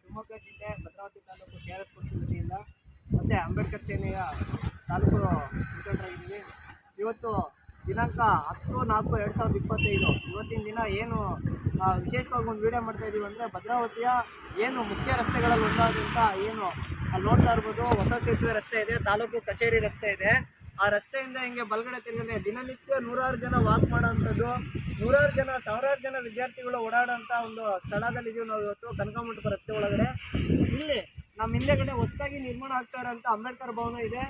ಶಿವಮೊಗ್ಗ ಜಿಲ್ಲೆ ಭದ್ರಾವತಿ ತಾಲೂಕು KRS ಪಕ್ಷ ವತಿಯಿಂದ ಮತ್ತು ಅಂಬೇಡ್ಕರ್ ಸೇನೆಯ ತಾಲೂಕು ಮುಖಂಡರಾಗಿದ್ದೀವಿ. ಇವತ್ತು ದಿನಾಂಕ 10/4/2025 ಇವತ್ತಿನ ದಿನ ಏನು ವಿಶೇಷವಾಗಿ ಒಂದು ವಿಡಿಯೋ ಮಾಡ್ತಾ ಇದ್ದೀವಿ ಅಂದರೆ, ಭದ್ರಾವತಿಯ ಏನು ಮುಖ್ಯ ರಸ್ತೆಗಳಲ್ಲಿ ಒಂದಾದಂಥ ಏನು ಅಲ್ಲಿ ನೋಡ್ತಾ ಇರ್ಬೋದು, ಹೊಸ ಸೇತುವೆ ರಸ್ತೆ ಇದೆ, ತಾಲೂಕು ಕಚೇರಿ ರಸ್ತೆ ಇದೆ. ಆ ರಸ್ತೆಯಿಂದ ಹಿಂಗೆ ಬಲಗಡೆ ತಿರುಗದೆ ದಿನನಿತ್ಯ ನೂರಾರು ಜನ ವಾಕ್ ಮಾಡೋವಂಥದ್ದು, ನೂರಾರು ಜನ ಸಾವಿರಾರು ಜನ ವಿದ್ಯಾರ್ಥಿಗಳು ಓಡಾಡೋಂಥ ಒಂದು ಸ್ಥಳದಲ್ಲಿದ್ದೀವಿ ನಾವು ಇವತ್ತು. ಕನಕಮಂಟಪ ರಸ್ತೆ ಒಳಗಡೆ ಇಲ್ಲಿ ನಮ್ಮ ಹಿಂದೆಗಡೆ ಹೊಸದಾಗಿ ನಿರ್ಮಾಣ ಆಗ್ತಾ ಇರೋಂಥ ಅಂಬೇಡ್ಕರ್ ಭವನ ಇದೆ.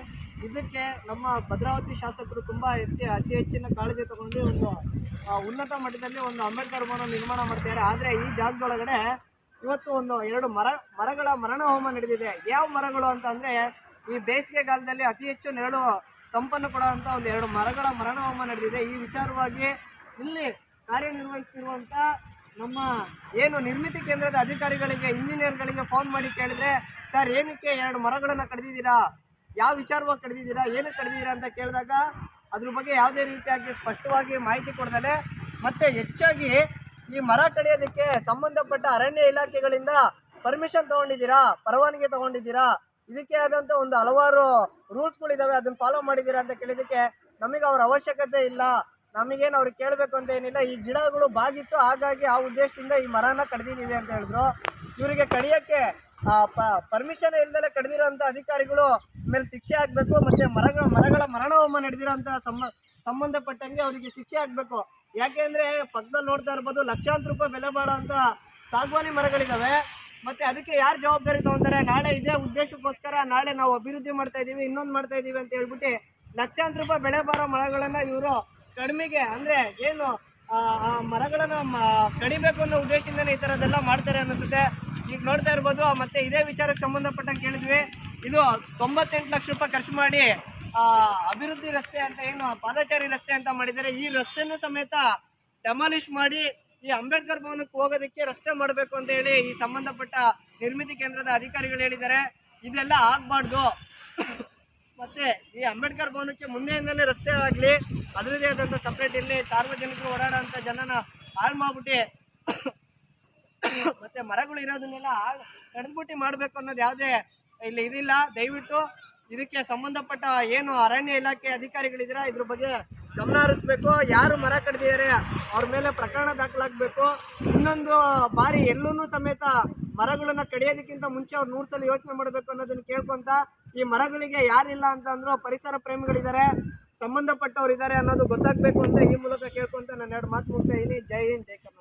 ಇದಕ್ಕೆ ನಮ್ಮ ಭದ್ರಾವತಿ ಶಾಸಕರು ತುಂಬ ಅತಿ ಹೆಚ್ಚಿನ ಕಾಳಜಿ ತಗೊಂಡು ಒಂದು ಉನ್ನತ ಮಟ್ಟದಲ್ಲಿ ಒಂದು ಅಂಬೇಡ್ಕರ್ ಭವನ ನಿರ್ಮಾಣ ಮಾಡ್ತಿದ್ದಾರೆ. ಆದರೆ ಈ ಜಾಗದೊಳಗಡೆ ಇವತ್ತು ಒಂದು 2 ಮರಗಳ ಮರಣ ಹೋಮ ನಡೆದಿದೆ. ಯಾವ ಮರಗಳು ಅಂತ ಅಂದರೆ, ಈ ಬೇಸಿಗೆಗಾಲದಲ್ಲಿ ಅತಿ ಹೆಚ್ಚು ನೆರಳು ತಂಪನ್ನು ಕೊಡುವಂಥ ಒಂದು 2 ಮರಗಳ ಮರಣ ಹೋಮ ನಡೆದಿದೆ. ಈ ವಿಚಾರವಾಗಿ ಇಲ್ಲಿ ಕಾರ್ಯನಿರ್ವಹಿಸ್ತಿರುವಂಥ ನಮ್ಮ ಏನು ನಿರ್ಮಿತಿ ಕೇಂದ್ರದ ಅಧಿಕಾರಿಗಳಿಗೆ, ಇಂಜಿನಿಯರ್ಗಳಿಗೆ ಫೋನ್ ಮಾಡಿ ಕೇಳಿದ್ರೆ, ಸರ್ ಏನಕ್ಕೆ 2 ಮರಗಳನ್ನು ಕಡಿದಿದ್ದೀರಾ, ಯಾವ ವಿಚಾರವಾಗಿ ಕಡಿದಿದ್ದೀರಾ, ಏನಕ್ಕೆ ಕಡಿದಿದ್ದೀರಾ ಅಂತ ಕೇಳಿದಾಗ ಅದ್ರ ಬಗ್ಗೆ ಯಾವುದೇ ರೀತಿಯಾಗಿ ಸ್ಪಷ್ಟವಾಗಿ ಮಾಹಿತಿ ಕೊಡದಲೆ, ಮತ್ತು ಹೆಚ್ಚಾಗಿ ಈ ಮರ ಕಡಿಯೋದಕ್ಕೆ ಸಂಬಂಧಪಟ್ಟ ಅರಣ್ಯ ಇಲಾಖೆಗಳಿಂದ ಪರ್ಮಿಷನ್ ತೊಗೊಂಡಿದ್ದೀರಾ, ಪರವಾನಗಿ ತೊಗೊಂಡಿದ್ದೀರಾ, ಇದಕ್ಕೆ ಆದಂಥ ಒಂದು ಹಲವಾರು ರೂಲ್ಸ್ಗಳಿದ್ದಾವೆ, ಅದನ್ನು ಫಾಲೋ ಮಾಡಿದ್ದೀರಾ ಅಂತ ಕೇಳಿದ್ದಕ್ಕೆ ನಮಗೆ ಅವ್ರ ಅವಶ್ಯಕತೆ ಇಲ್ಲ, ನಮಗೇನು ಅವ್ರಿಗೆ ಕೇಳಬೇಕು ಅಂತ ಏನಿಲ್ಲ, ಈ ಗಿಡಗಳು ಬಾಗಿತ್ತು ಹಾಗಾಗಿ ಆ ಉದ್ದೇಶದಿಂದ ಈ ಮರನ ಕಡಿದಿದ್ದೀವಿ ಅಂತ ಹೇಳಿದ್ರು. ಇವರಿಗೆ ಕಡಿಯೋಕ್ಕೆ ಪರ್ಮಿಷನ್ ಇಲ್ಲದೆ ಕಡಿದಿರೋಂಥ ಅಧಿಕಾರಿಗಳು ಮೇಲೆ ಶಿಕ್ಷೆ ಆಗಬೇಕು, ಮತ್ತು ಮರಗಳ ಮರಣ ಹೋಮ ನಡೆದಿರೋಂಥ ಸಂಬಂಧಪಟ್ಟಂಗೆ ಅವರಿಗೆ ಶಿಕ್ಷೆ ಆಗಬೇಕು. ಯಾಕೆಂದರೆ ಪಕ್ಕದಲ್ಲಿ ನೋಡ್ತಾ ಇರ್ಬೋದು, ಲಕ್ಷಾಂತರ ರೂಪಾಯಿ ಬೆಲೆ ಬಾಳೋಂಥ ಸಾಗವಾನಿ ಮರಗಳಿದ್ದಾವೆ. ಮತ್ತು ಅದಕ್ಕೆ ಯಾರು ಜವಾಬ್ದಾರಿ ತೊಗೊತಾರೆ? ನಾಳೆ ಇದೇ ಉದ್ದೇಶಕ್ಕೋಸ್ಕರ ನಾಳೆ ನಾವು ಅಭಿವೃದ್ಧಿ ಮಾಡ್ತಾ ಇದ್ದೀವಿ, ಇನ್ನೊಂದು ಮಾಡ್ತಾ ಇದ್ದೀವಿ ಅಂತ ಹೇಳ್ಬಿಟ್ಟು ಲಕ್ಷಾಂತರ ರೂಪಾಯಿ ಬೆಳೆ ಬಾರೋ ಮರಗಳನ್ನು ಇವರು ಕಡಿಮೆಗೆ, ಅಂದರೆ ಏನು ಆ ಮರಗಳನ್ನು ಕಡಿಬೇಕು ಅನ್ನೋ ಉದ್ದೇಶದಿಂದನೇ ಈ ಥರದ್ದೆಲ್ಲ ಮಾಡ್ತಾರೆ ಅನ್ನಿಸುತ್ತೆ. ಈಗ ನೋಡ್ತಾ ಇರ್ಬೋದು. ಮತ್ತು ಇದೇ ವಿಚಾರಕ್ಕೆ ಸಂಬಂಧಪಟ್ಟಂಗೆ ಕೇಳಿದ್ವಿ, ಇದು 98 ಲಕ್ಷ ರೂಪಾಯಿ ಖರ್ಚು ಮಾಡಿ ಅಭಿವೃದ್ಧಿ ರಸ್ತೆ ಅಂತ ಏನು ಪಾದಚಾರಿ ರಸ್ತೆ ಅಂತ ಮಾಡಿದ್ದಾರೆ. ಈ ರಸ್ತೆನೂ ಸಮೇತ ಡೆಮಾಲಿಷ್ ಮಾಡಿ ಈ ಅಂಬೇಡ್ಕರ್ ಭವನಕ್ಕೆ ಹೋಗೋದಕ್ಕೆ ರಸ್ತೆ ಮಾಡಬೇಕು ಅಂತ ಹೇಳಿ ಈ ಸಂಬಂಧಪಟ್ಟ ನಿರ್ಮಿತಿ ಕೇಂದ್ರದ ಅಧಿಕಾರಿಗಳು ಹೇಳಿದ್ದಾರೆ. ಇದೆಲ್ಲ ಆಗಬಾರ್ದು. ಮತ್ತು ಈ ಅಂಬೇಡ್ಕರ್ ಭವನಕ್ಕೆ ಮುಂದೆಯಿಂದಲೇ ರಸ್ತೆ ಆಗಲಿ, ಅದರದೇ ಆದಂಥ ಸಪ್ರೇಟ್ ಇರಲಿ, ಸಾರ್ವಜನಿಕರು ಓಡಾಡೋಂಥ ಜನನ ಹಾಳು ಮಾಡ್ಬಿಟ್ಟು ಮತ್ತು ಮರಗಳು ಇರೋದನ್ನೆಲ್ಲ ಕಡಿದ್ಬಿಟ್ಟು ಮಾಡಬೇಕು ಅನ್ನೋದು ಯಾವುದೇ ಇಲ್ಲಿ ಇದಿಲ್ಲ. ದಯವಿಟ್ಟು ಇದಕ್ಕೆ ಸಂಬಂಧಪಟ್ಟ ಏನು ಅರಣ್ಯ ಇಲಾಖೆ ಅಧಿಕಾರಿಗಳಿದ್ದೀರಾ, ಇದ್ರ ಬಗ್ಗೆ ಗಮನ ಹರಿಸ್ಬೇಕು. ಯಾರು ಮರ ಕಡಿದಿದ್ದಾರೆ ಅವ್ರ ಮೇಲೆ ಪ್ರಕರಣ ದಾಖಲಾಗಬೇಕು. ಇನ್ನೊಂದು ಬಾರಿ ಎಲ್ಲೂ ಸಮೇತ ಮರಗಳನ್ನು ಕಡಿಯೋದಕ್ಕಿಂತ ಮುಂಚೆ ಅವ್ರು 100 ಸಲ ಯೋಚನೆ ಮಾಡಬೇಕು ಅನ್ನೋದನ್ನು ಕೇಳ್ಕೊತ, ಈ ಮರಗಳಿಗೆ ಯಾರಿಲ್ಲ ಅಂತಂದ್ರೂ ಪರಿಸರ ಪ್ರೇಮಿಗಳಿದ್ದಾರೆ, ಸಂಬಂಧಪಟ್ಟವ್ರು ಇದ್ದಾರೆ ಅನ್ನೋದು ಗೊತ್ತಾಗಬೇಕು ಅಂತ ಈ ಮೂಲಕ ಕೇಳ್ಕೊತ ನಾನು 2 ಮಾತು ಮುಗಿಸ್ತಾ ಇದ್ದೀನಿ. ಜೈ ಹಿಂದ್, ಜೈ ಕರ್ನಾಟಕ.